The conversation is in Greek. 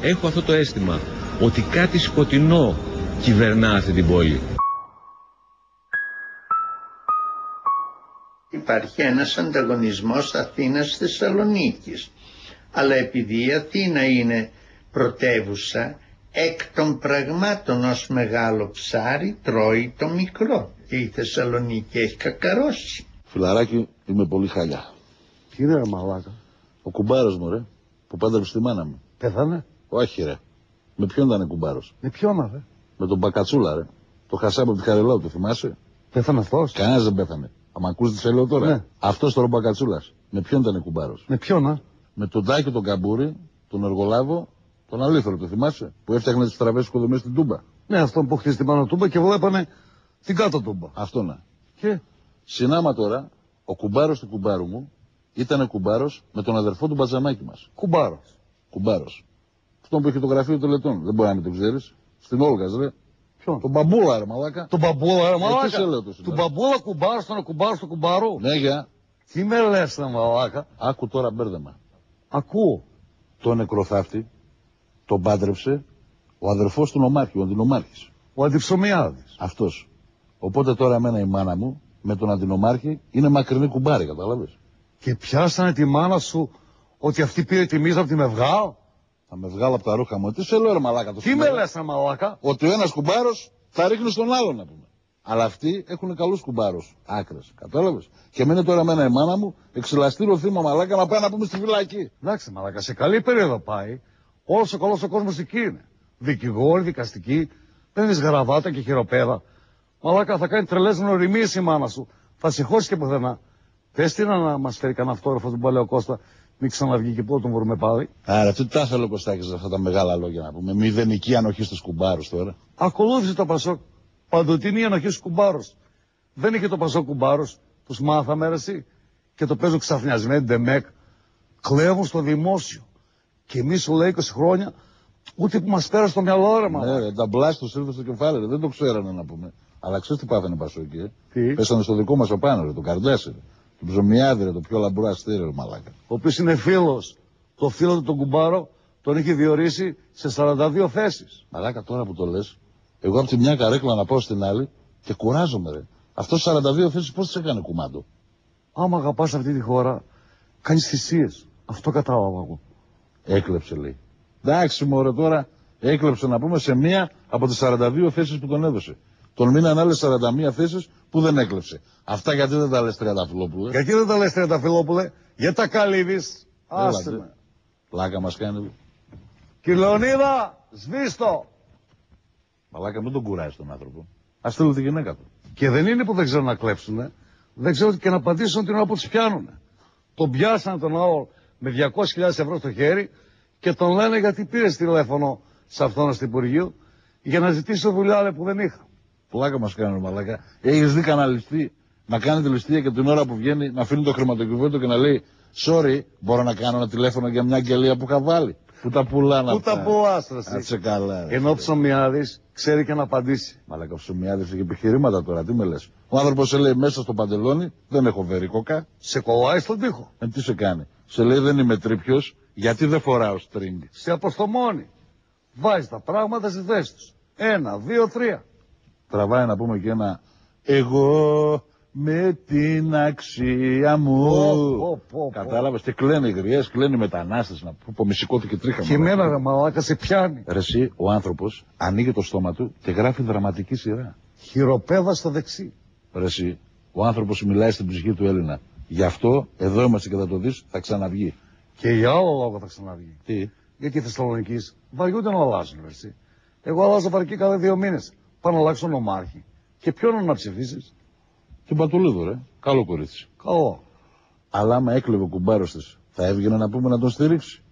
έχω αυτό το αίσθημα ότι κάτι σκοτεινό κυβερνά αυτή την πόλη. Υπάρχει ένας ανταγωνισμός Αθήνας-Θεσσαλονίκης. Αλλά επειδή η Αθήνα είναι πρωτεύουσα, εκ των πραγμάτων ως μεγάλο ψάρι τρώει το μικρό. Και η Θεσσαλονίκη έχει κακαρώσει. Φιλαράκι, είμαι πολύ χαλιά. Τι είναι ρε μαλάκα? Ο κουμπάρος μου ρε, που πάντρεψε τη μάνα μου. Πέθανε? Όχι ρε. Με ποιον ήταν κουμπάρος? Με ποιον ρε? Με τον Μπακατσούλα ρε. Το χασάπι από τη Χαριλάου, το θυμάσαι? Πέθανε αυτός? Κανένας δεν πέθανε. Αν ακούς τι σε λέω τώρα. Ναι. Αυτός τώρα ο Μπακατσούλας. Με ποιον ήταν κουμπάρος? Με ποιον Με τον Τάκη τον Καμπούρη, τον εργολάβο, τον Αλήθωρο, το θυμάσαι? Που έφτιαχνε τις τραβές οικοδομές στην Τούμπα. Ναι, αυτόν που χτίσει την πάνω Τούμπα και βλέπανε την κάτω Τούμπα. Αυτό να. Και συνάμα τώρα, ο κουμπάρος του κουμπάρου μου ήταν κουμπάρος με τον αδερφό του Μπατζαμάκη μας. κουμπάρος. Κουμπάρος. Αυτόν που έχει το γραφείο τελετών. Δεν μπορεί να μην το ξέρεις. Στην Όλγας, ρε. Ποιον? Τον Μπαμπούλα, ρε μαλάκα. Τον Μπαμπούλα, ρε Τι μαλάκα. σε λέω το Τον Μπαμπούλα κουμπάρος, τον κουμπάρος του κουμπάρου. Ναι, για. Τι με λες, ρε μαλάκα? Άκου τώρα μπέρδεμα. Ακούω. Τον νεκροθάφτη τον πάντρεψε ο αδερφός του νομάρχη, ο αντινομάρχης. Ο Αντιψωμιάδης. Αυτός. Οπότε τώρα εμένα η μάνα μου με τον αντινομάρχη είναι μακρινή κουμπάρη, κατάλαβες. Και πιάσανε τη μάνα σου ότι αυτή πήρε τη μίζα από τη Μευγάο. Θα με βγάλω από τα ρούχα μου. Τι σε λέω ρε μαλάκα το Τι με λες, ρε μαλάκα? Ότι ο ένας κουμπάρος θα ρίχνει στον άλλον, να πούμε. Αλλά αυτοί έχουν καλούς κουμπάρους. Άκρες. Κατάλαβες. Και μείνε τώρα εμένα η μάνα μου εξελαστήριο θύμα μαλάκα να πάει να πούμε στη φυλακή. Εντάξει, μαλάκα, σε καλή περίοδο πάει. Όλος ο καλός ο κόσμος εκεί είναι. Δικηγόροι, δικαστικοί, δεν είναι γραβάτα και χειροπέδα. Μαλάκα, θα κάνει τρελές γνωριμίες η μάνα σου. Θα συγχώσει και πουθενά. Πες τι να μας φέρει κανένα αυτόροφο του Παλαιό Κώστα, μην ξαναβγεί και πού τον βρούμε πάλι. Άρα, τι τα θέλω Κωστάκης αυτά τα μεγάλα λόγια να πούμε. Μηδενική ανοχή στους κουμπάρους τώρα. Ακολούθησε το Πασόκ. Παντοτινή ανοχή στους κουμπάρους. Δεν είχε το Πασόκ κουμπάρους. Τους μάθαμε ρε εσύ. Και το παίζουν ξαφνιασμένοι ντεμεκ. Κλέβουν στο δημόσιο. Και εμείς σου λέει 20 χρόνια ούτε που μας πέρασε στο μυαλό ρε μαλάκα. Ναι, τα μπλάστ τους ήρθε στο κεφάλι, ρε. Δεν το ξέρανε να πούμε. Αλλά ξέρεις τι πάθανε Πασόκοι, Τι? Πέσανε στο δικό μας απάνω, ρε, τον Καρδάση, ρε. Τον Ψωμιάδη, ρε, το πιο λαμπρό αστέρι, ρε, μαλάκα. Ο οποίος είναι φίλος. Το φίλο του τον κουμπάρο τον έχει διορίσει σε 42 θέσεις. Μαλάκα τώρα που το λες, εγώ από τη μια καρέκλα να πάω στην άλλη και κουράζομαι, ρε. Αυτός 42 θέσεις πώς τις έκανε κουμάντο. Άμα αγαπάς αυτή τη χώρα, κάνεις θυσίες. Αυτό κατάλαβα εγώ. Έκλεψε, λέει. Εντάξει, μωρέ, τώρα έκλεψε να πούμε σε μία από τις 42 θέσεις που τον έδωσε. Τον μείναν άλλες 41 θέσεις που δεν έκλεψε. Αυτά γιατί δεν τα λες Τριανταφυλόπουλε. Γιατί δεν τα λες Τριανταφυλόπουλε, γιατί τα καλύβεις. Άστε με. Πλάκα μας κάνει. Κύριε Λεωνίδα, σβήστο. Μαλάκα, μην τον κουράζει τον άνθρωπο. Ας στείλω τη γυναίκα του. Και δεν είναι που δεν ξέρουν να κλέψουνε. Δεν ξέρουν και να απαντήσουν την ώρα που τους πιάνουνε. Τον πιάσανε τον άλλο με 200.000 ευρώ στο χέρι και τον λένε γιατί πήρε τηλέφωνο σε αυτόν στο Υπουργείο για να ζητήσει δουλειά που δεν είχα. Πλάκα μας κάνουν, μαλάκα. Έχεις δει κανένα ληστή να κάνει τη ληστεία και την ώρα που βγαίνει να αφήνει το χρηματοκιβώτιο και να λέει sorry, μπορώ να κάνω ένα τηλέφωνο για μια αγγελία που είχα βάλει. Πού τα πουλάνε αυτά. Πού τα πουλάς, ρε εσύ. Κάτσε καλά. Ενώ ο Ψωμιάδης ξέρει και να απαντήσει. Μαλάκα, ο Ψωμιάδης έχει επιχειρήματα τώρα, τι με λες. Ο άνθρωπος σε λέει μέσα στο παντελόνι, δεν έχω βερικόκα. Σε κολλάει στον τοίχο. Τι σε κάνει. Σε λέει δεν είμαι τρίπιος, γιατί δεν φοράω string. Σε αποστομώνει. Βάζει τα πράγματα στη θέση τους. 1, 2, 3. Τραβάει να πούμε και ένα εγώ με την αξία μου. Κατάλαβες, και κλαίνε οι γριές, κλαίνε οι μετανάστες να πω μισικώθηκε τρίχα. Και εμένα ρε μαλάκα σε πιάνει. Ρε εσύ, ο άνθρωπος ανοίγει το στόμα του και γράφει δραματική σειρά. Χειροπέδα στο δεξί. Ρε εσύ, ο άνθρωπος μιλάει στην ψυχή του Έλληνα. Γι' αυτό εδώ είμαστε και θα το δεις, θα ξαναβγεί. Και για άλλο λόγο θα ξαναβγεί. Τι? Γιατί οι Θεσσαλονικείς βαριούνται να αλλάζουν, εσύ. Εγώ αλλάζω βαρκή κάθε 2 μήνες. Πάω να αλλάξω νομάρχη. Και ποιον να ψηφίσεις? Τον Πατουλίδου, ρε. Καλό κορίτσι. Καλό. Αλλά άμα έκλεβε ο κουμπάρος της, θα έβγαινε να πούμε να τον στηρίξει.